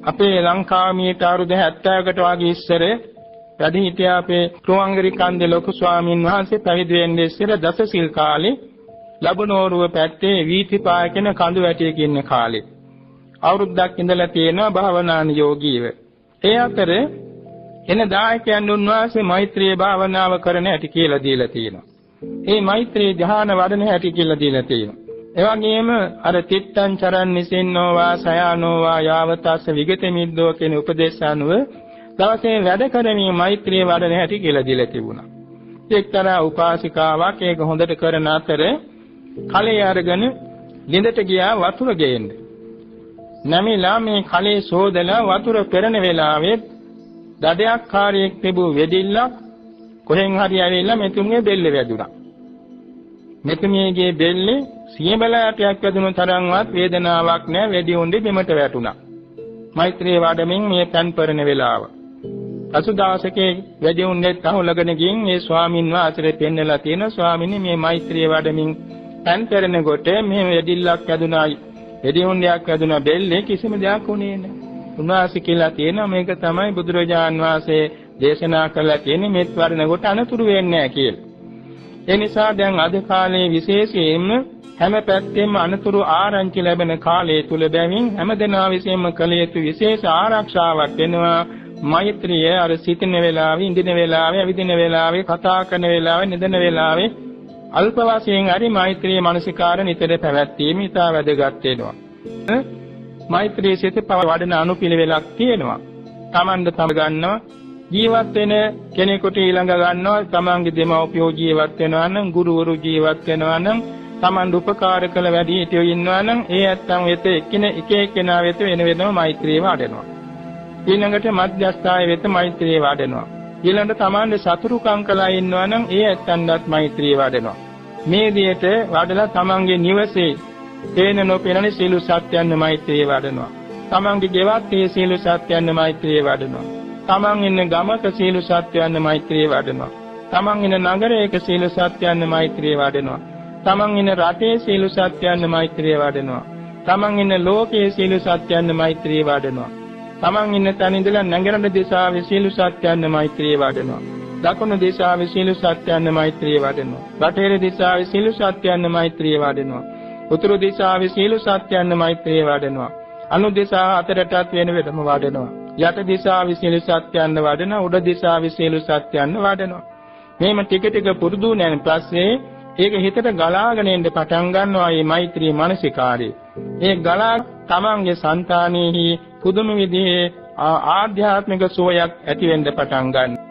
අපේ ලංකාව මීට අවුරුදු 70කට වගේ ඉස්සර වැඩි හිටියා අපේ රුවන්වැලි කන්දේ ලොකු ස්වාමීන් වහන්සේ පැවිදි වෙන්නේ ඉස්සර දසසිල් කාලේ ලබනෝරුව පැත්තේ වීථිපාය කියන කඳු වැටියක ඉන්න කාලේ අවුරුද්දක් ඉඳලා තියෙනවා භාවනාන යෝගීව. ඒ අතර එන දායකයන් උන්වහන්සේ මෛත්‍රී භාවනාව කරන හැටි කියලා දීලා තියෙනවා. මේ මෛත්‍රී ධ්‍යාන වඩන හැටි කියලා දීලා තියෙනවා. ඒ වගේම අර තිත්තං චරන් නිසින්නෝවා සයානෝවා යාවතස්ස විගත මිද්දෝ කියන උපදේශ අනුව දවසේ වැඩ කරමින් මෛත්‍රී වඩන හැටි කියලා දීලා තිබුණා. එක්තරා උපාසිකාවක් ඒක හොඳට කරන අතර කලේ අරගෙන ළිඳට ගියා වතුර ගේන්න. නැමිලා මේ කලේ සෝදලා වතුර පෙරන වෙලාවේ දඩයක් කාර්යයක් තිබු වෙදිල්ලක් කොහෙන් හරි ඇවිල්ලා මෙතුමිය බෙල්ල වැදුනා. මෙතුමියගේ බෙල්ලේ සියබලයටයක් වැදුණු තරම්වත් වේදනාවක් නැහැ. වෙඩි උණ්ඩේ බිමට වැටුණා. මෛත්‍රී වඩමින් මේ පන්පරන වෙලාව. අසුදාසකේ වෙඩි උණ්ඩෙත් අහුලගෙන ගින් මේ ස්වාමින් වහන්සේට පෙන්නලා තියෙන ස්වාමිනේ මේ මෛත්‍රී වඩමින් පන්පරන කොට මේ වෙඩිල්ලක් වැදුනායි. වෙඩි උණ්ඩයක් වැදුනා බෙල්ලේ කිසිම දෙයක් උනේ නැහැ. උන්වහන්සේ කියලා තියෙනවා මේක තමයි බුදුරජාන් වහන්සේ දේශනා කළා කියන්නේ මෙත් වඩන කොට අනතුරු වෙන්නේ නැහැ කියලා. ඒ නිසා දැන් අද කාලේ විශේෂයෙන්ම හැම පැත්තෙම අනතුරු ආරංචි ලැබෙන කාලය තුල බැවින් හැමදෙනා විසින්ම කළ යුතු විශේෂ ආරක්ෂාවක් වෙනවා මෛත්‍රිය. අර සිටින වෙලාවේ, ඉඳින වෙලාවේ, ඇවිදින වෙලාවේ, කතා කරන වෙලාවේ, නිදන වෙලාවේ අල්ප වශයෙන් හරි මෛත්‍රී මානසිකාර නිතර පැවැත්වීම ඉතා වැදගත් වෙනවා. මෛත්‍රී සිත වඩන අනුපිළිවෙලක් තියෙනවා. Tamanda තම ගන්නවා ජීවත් වෙන කෙනෙකුට ඊළඟ ගන්නවා. තමන්ගේ දෙමව්පියෝ ජීවත් වෙනවා නම්, ගුරුවරු ජීවත් වෙනවා නම්, තමන්ට උපකාර කළ වැඩි හිටියෝ ඉන්නවා නම් ඒ ඇත්තන් වෙත එක එක්කෙනා වෙත වෙන වෙනම මෛත්‍රිය වඩනවා. ඊළඟට මධ්‍යස්ථාය වෙත මෛත්‍රිය වඩනවා. ඊළඟට තමන්ට සතුරුකම් කළා ඉන්නවා නම් ඒ ඇත්තන්වත් මෛත්‍රිය වඩනවා. මේ විදිහට වඩලා තමන්ගේ නිවසේ තේන නොපෙනෙන සීල සත්‍යයන් මෛත්‍රිය වඩනවා. තමන්ගේ ගෙවත් ඒ සීල සත්‍යයන් මෛත්‍රිය වඩනවා. තමන් ඉන්න ගමක සීල සත්‍යයන් මෛත්‍රිය වඩනවා. තමන් ඉන්න නගරයක සීල සත්‍යයන් මෛත්‍රිය වඩනවා. තමන් ඉන්න රටේ සීල සත්‍යයන් මෛත්‍රිය වඩනවා. තමන් ඉන්න ලෝකයේ සීල සත්‍යයන් මෛත්‍රිය වඩනවා. තමන් ඉන්න තැන ඉඳලා නැගෙනහිර දිශාවේ සීල සත්‍යයන් මෛත්‍රිය වඩනවා. දකුණු දිශාවේ සීල සත්‍යයන් මෛත්‍රිය වඩනවා. බටහිර දිශාවේ සීල සත්‍යයන් මෛත්‍රිය වඩනවා. උතුරු දිශාවේ සීල සත්‍යයන් මෛත්‍රිය වඩනවා. අනු දිශා හතරටත් වෙන වෙනම වඩනවා. යට දිශාවේ සීල සත්‍යයන් වඩනවා. උඩ දිශාවේ සීල සත්‍යයන් වඩනවා. මේම ටික ටික පුරුදු වෙන පස්සේ ඒක හිතට ගලාගෙන එන්න පටන් ගන්නවා මේ මෛත්‍රී මානසිකාරය. ඒ ගලා තමන්ගේ సంతානෙහි පුදුම විදිහේ ආධ්‍යාත්මික සුවයක් ඇති වෙන්න පටන් ගන්නවා.